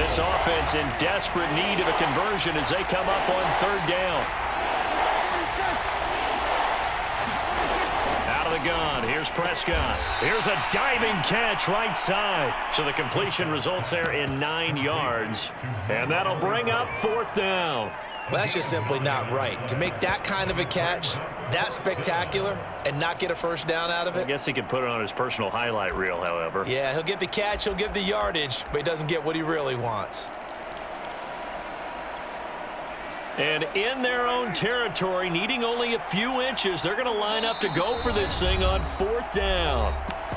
This offense in desperate need of a conversion as they come up on third down. Out of the gun, here's Prescott. Here's a diving catch right side. So the completion results there in 9 yards. And that'll bring up fourth down. Well, that's just simply not right. To make that kind of a catch, that spectacular, and not get a first down out of it. I guess he could put it on his personal highlight reel, however. Yeah, he'll get the catch, he'll get the yardage, but he doesn't get what he really wants. And in their own territory, needing only a few inches, they're going to line up to go for this thing on fourth down.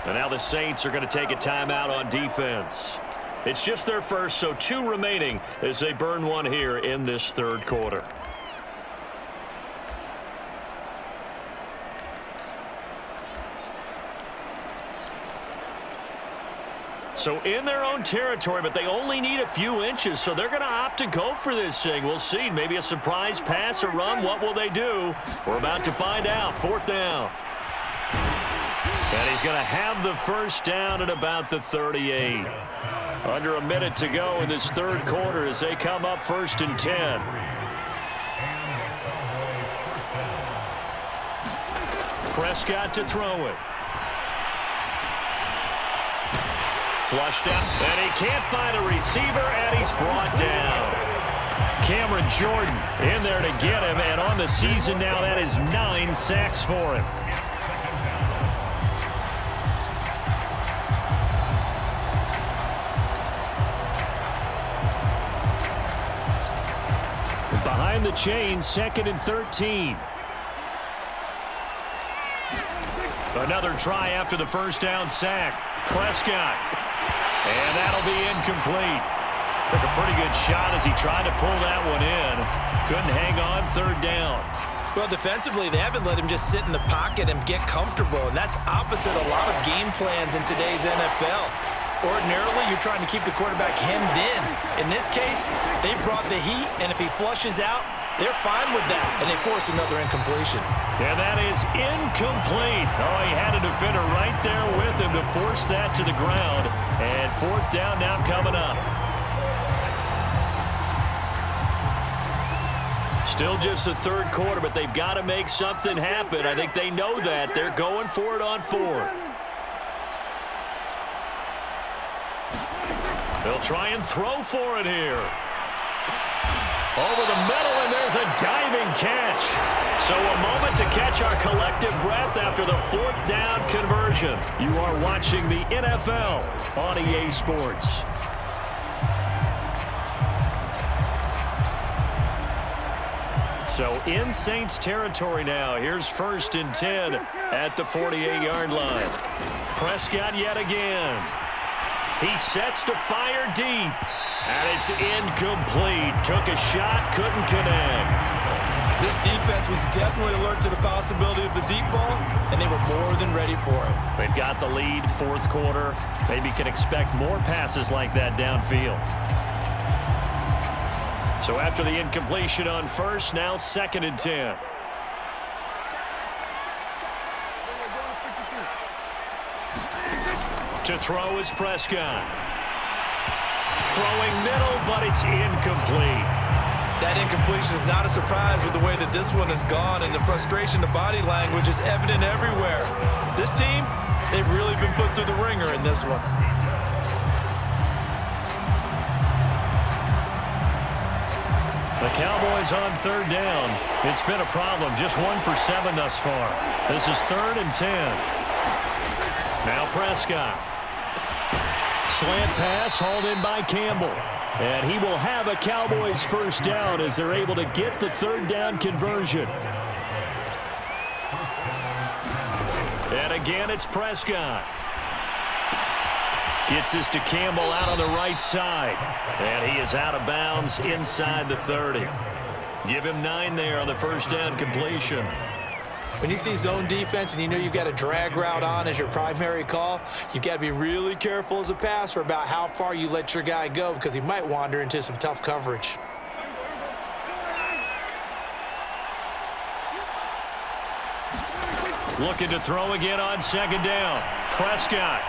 And now the Saints are going to take a timeout on defense. It's just their first, so 2 remaining as they burn one here in this third quarter. So in their own territory, but they only need a few inches, so they're going to opt to go for this thing. We'll see. Maybe a surprise pass or run. What will they do? We're about to find out. Fourth down. And he's going to have the first down at about the 38. Under a minute to go in this third quarter as they come up first and 10. Prescott to throw it. Flushed out, and he can't find a receiver, and he's brought down. Cameron Jordan in there to get him, and on the season now, that is 9 sacks for him. Behind the chains, 2nd and 13. Another try after the first down sack. Prescott. And that'll be incomplete. Took a pretty good shot as he tried to pull that one in. Couldn't hang on third down. Well, defensively, they haven't let him just sit in the pocket and get comfortable, and that's opposite a lot of game plans in today's NFL. Ordinarily, you're trying to keep the quarterback hemmed in. In this case, they brought the heat, and if he flushes out, they're fine with that, and they force another incompletion. And that is incomplete. Oh, he had a defender right there with him to force that to the ground. And fourth down now coming up. Still just the third quarter, but they've got to make something happen. I think they know that. They're going for it on fourth. They'll try and throw for it here. Over the middle, and there's a diving catch. So a moment to catch our collective breath after the fourth down conversion. You are watching the NFL on EA Sports. So in Saints territory now. Here's 1st and 10 at the 48-yard line. Prescott yet again. He sets to fire deep. And it's incomplete. Took a shot, couldn't connect. This defense was definitely alert to the possibility of the deep ball, and they were more than ready for it. They've got the lead, fourth quarter. Maybe can expect more passes like that downfield. So after the incompletion on first, now 2nd and 10. To throw is Prescott. Throwing middle, but it's incomplete. That incompletion is not a surprise with the way that this one has gone, and the frustration, the body language is evident everywhere. This team, they've really been put through the ringer in this one. The Cowboys on third down. It's been a problem. Just 1 for 7 thus far. This is 3rd and 10. Now Prescott. Slant pass hauled in by Campbell. And he will have a Cowboys first down as they're able to get the third down conversion. And again, it's Prescott. Gets this to Campbell out on the right side. And he is out of bounds inside the 30. Give him 9 there on the first down completion. When you see zone defense and you know you've got a drag route on as your primary call, you've got to be really careful as a passer about how far you let your guy go because he might wander into some tough coverage. Looking to throw again on second down. Prescott.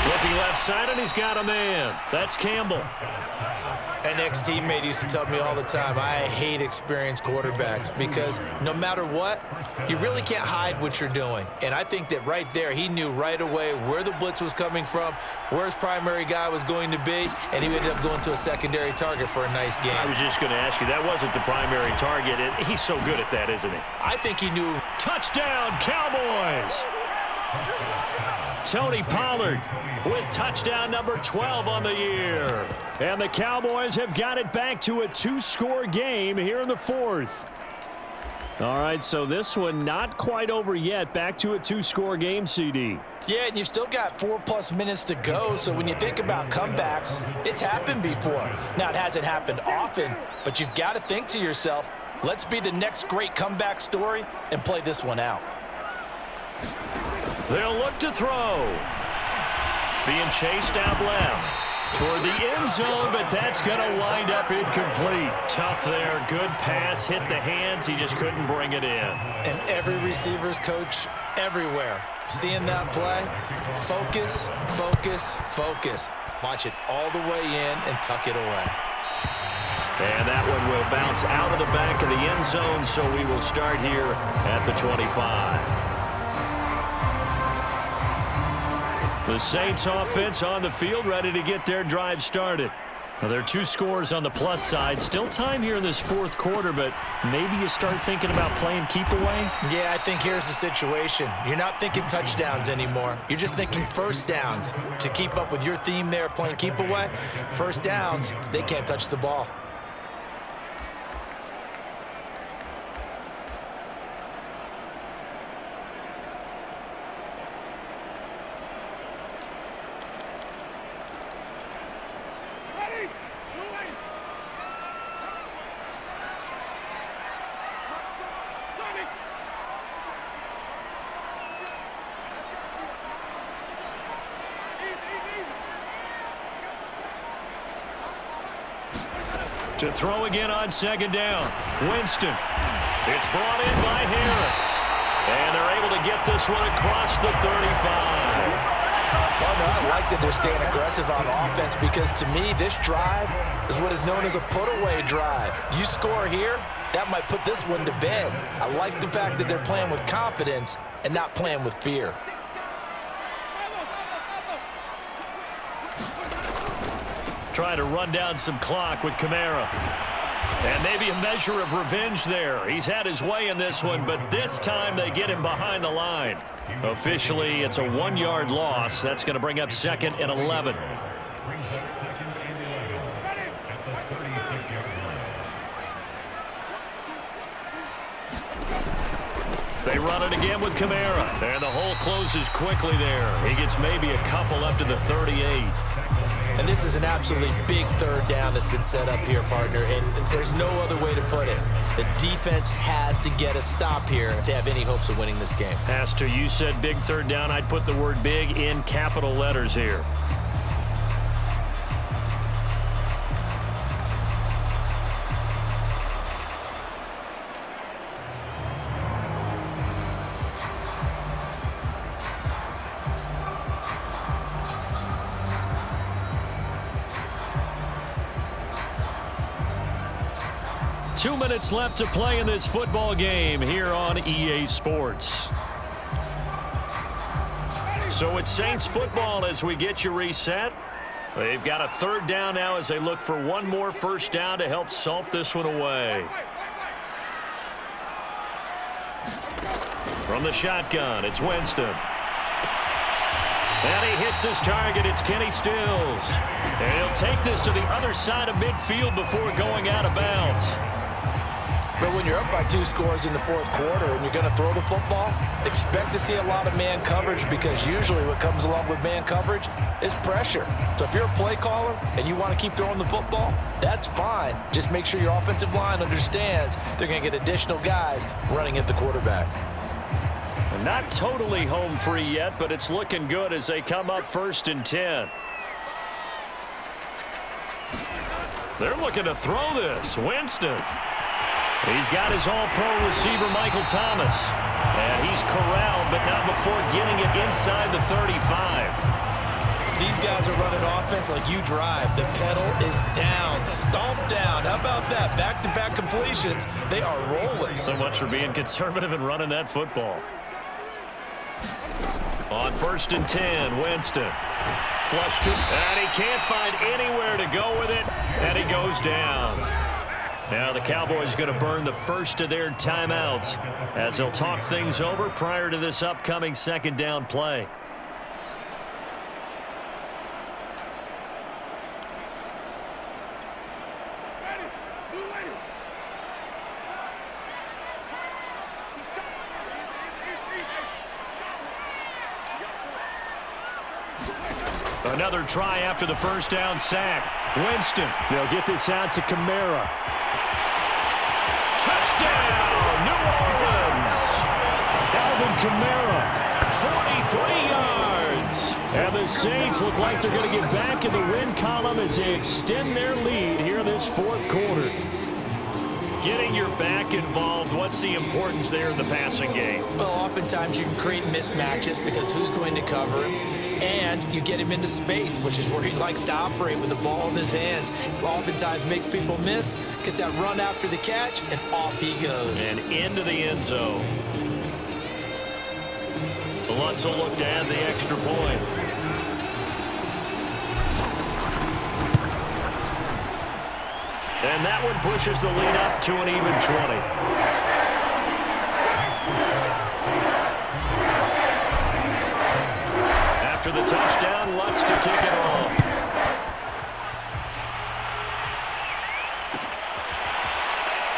Looking left side, and he's got a man. That's Campbell. An ex-teammate used to tell me all the time, I hate experienced quarterbacks because no matter what, you really can't hide what you're doing. And I think that right there, he knew right away where the blitz was coming from, where his primary guy was going to be, and he ended up going to a secondary target for a nice game. I was just going to ask you, that wasn't the primary target. He's so good at that, isn't he? I think he knew. Touchdown, Cowboys! Tony Pollard with touchdown number 12 on the year. And the Cowboys have got it back to a 2-score game here in the fourth. All right, so this one not quite over yet. Back to a 2-score game, CD. Yeah, and you've still got 4+ minutes to go, so when you think about comebacks, it's happened before. Now, it hasn't happened often, but you've got to think to yourself, let's be the next great comeback story and play this one out. They'll look to throw. Being chased out left toward the end zone, but that's going to wind up incomplete. Tough there. Good pass. Hit the hands. He just couldn't bring it in. And every receiver's coach everywhere. Seeing that play, focus, focus, focus. Watch it all the way in and tuck it away. And that one will bounce out of the back of the end zone, so we will start here at the 25. The Saints offense on the field, ready to get their drive started. Now, there are 2 scores on the plus side. Still time here in this fourth quarter, but maybe you start thinking about playing keep away? Yeah, I think here's the situation. You're not thinking touchdowns anymore. You're just thinking first downs. To keep up with your theme there, playing keep away, first downs, they can't touch the ball. To throw again on second down. Winston. It's brought in by Harris. And they're able to get this one across the 35. Well, no, I like that they're staying aggressive on offense because to me, this drive is what is known as a put-away drive. You score here, that might put this one to bed. I like the fact that they're playing with confidence and not playing with fear. Trying to run down some clock with Kamara. And maybe a measure of revenge there. He's had his way in this one, but this time they get him behind the line. Officially, it's a 1-yard loss. That's going to bring up 2nd and 11. They run it again with Kamara. And the hole closes quickly there. He gets maybe a couple up to the 38. And this is an absolutely big third down that's been set up here, partner, and there's no other way to put it. The defense has to get a stop here if they have any hopes of winning this game. As to you said big third down, I'd put the word big in capital letters here. Two minutes left to play in this football game here on EA Sports. So it's Saints football as we get you reset. They've got a third down now as they look for one more first down to help salt this one away. From the shotgun, it's Winston. And he hits his target. It's Kenny Stills. And he'll take this to the other side of midfield before going out of bounds. But when you're up by 2 scores in the fourth quarter and you're going to throw the football, expect to see a lot of man coverage because usually what comes along with man coverage is pressure. So if you're a play caller and you want to keep throwing the football, that's fine. Just make sure your offensive line understands they're going to get additional guys running at the quarterback. Not totally home free yet, but it's looking good as they come up 1st and 10. They're looking to throw this. Winston. He's got his all-pro receiver, Michael Thomas. And he's corralled, but not before getting it inside the 35. these guys are running offense like you drive. The pedal is down, stomp down. How about that? Back-to-back completions. They are rolling. So much for being conservative and running that football. On 1st and 10, Winston. Flushed it, and he can't find anywhere to go with it, and he goes down. Now the Cowboys going to burn the first of their timeouts as they'll talk things over prior to this upcoming 2nd down play. Another try after the 1st down sack. Winston, they'll get this out to Kamara. Touchdown, New Orleans. Alvin Kamara, 43 yards. And the Saints look like they're going to get back in the win column as they extend their lead here in this 4th quarter. Getting your back involved, what's the importance there in the passing game? Well, oftentimes you can create mismatches because who's going to cover him? And you get him into space, which is where he likes to operate with the ball in his hands. Oftentimes makes people miss, gets that run after the catch, and off he goes. And into the end zone. Lutz will look to add the extra point. And that one pushes the lead up to an even 20. After the touchdown, Lutz to kick it off.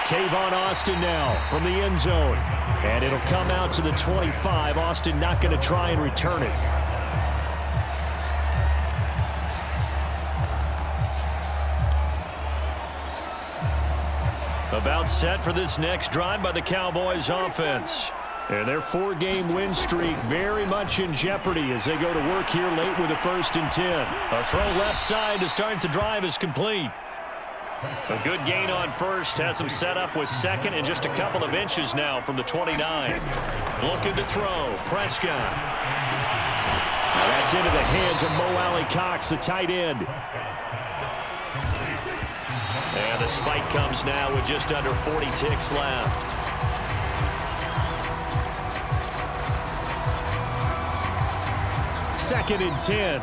Tavon Austin now from the end zone. And it'll come out to the 25. Austin not going to try and return it. About set for this next drive by the Cowboys offense. And their 4-game win streak very much in jeopardy as they go to work here late with a 1st and 10. A throw left side to start the drive is complete. A good gain on 1st, has him set up with 2nd and just a couple of inches now from the 29. Looking to throw, Prescott. Now that's into the hands of Mo Alley-Cox, the tight end. And the spike comes now with just under 40 ticks left. Second and 10.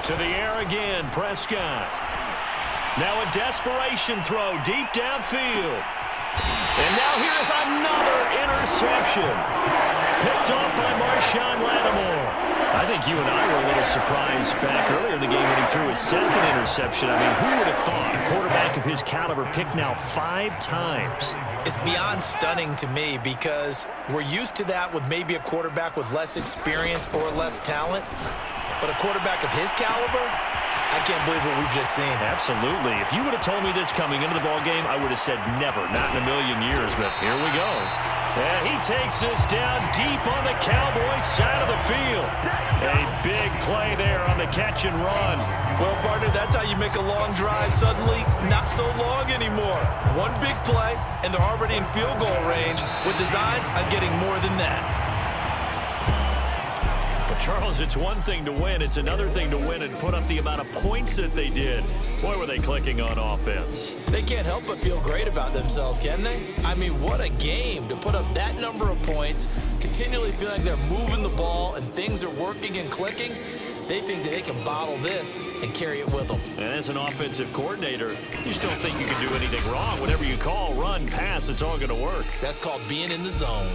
To the air again, Prescott. Now a desperation throw deep downfield. And now here's another interception. Picked off by Marshawn Lattimore. I think you and I were a little surprised back earlier in the game when he threw his 2nd interception. I mean, who would have thought a quarterback of his caliber picked now 5 times? It's beyond stunning to me because we're used to that with maybe a quarterback with less experience or less talent. But a quarterback of his caliber, I can't believe what we've just seen. Absolutely. If you would have told me this coming into the ballgame, I would have said never, not in a million years. But here we go. And he takes this down deep on the Cowboys side of the field. A big play there on the catch and run. Well, partner, that's how you make a long drive suddenly not so long anymore. One big play, and they're already in field goal range with designs on getting more than that. But Charles, it's one thing to win. It's another thing to win and put up the amount of points that they did. Boy, were they clicking on offense. They can't help but feel great about themselves, can they? I mean, what a game to put up that number of points, continually feel like they're moving the ball and things are working and clicking. They think that they can bottle this and carry it with them. And as an offensive coordinator, you just don't think you can do anything wrong. Whatever you call, run, pass, it's all going to work. That's called being in the zone.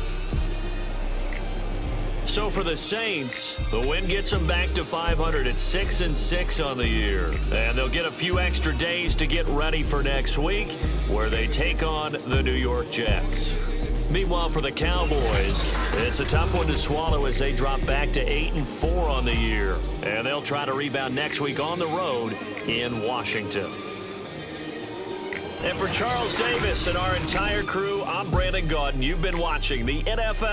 So for the Saints, the win gets them back to 500 at 6-6 on the year. And they'll get a few extra days to get ready for next week, where they take on the New York Jets. Meanwhile, for the Cowboys, it's a tough one to swallow as they drop back to 8-4 on the year. And they'll try to rebound next week on the road in Washington. And for Charles Davis and our entire crew, I'm Brandon Gaudin. You've been watching the NFL.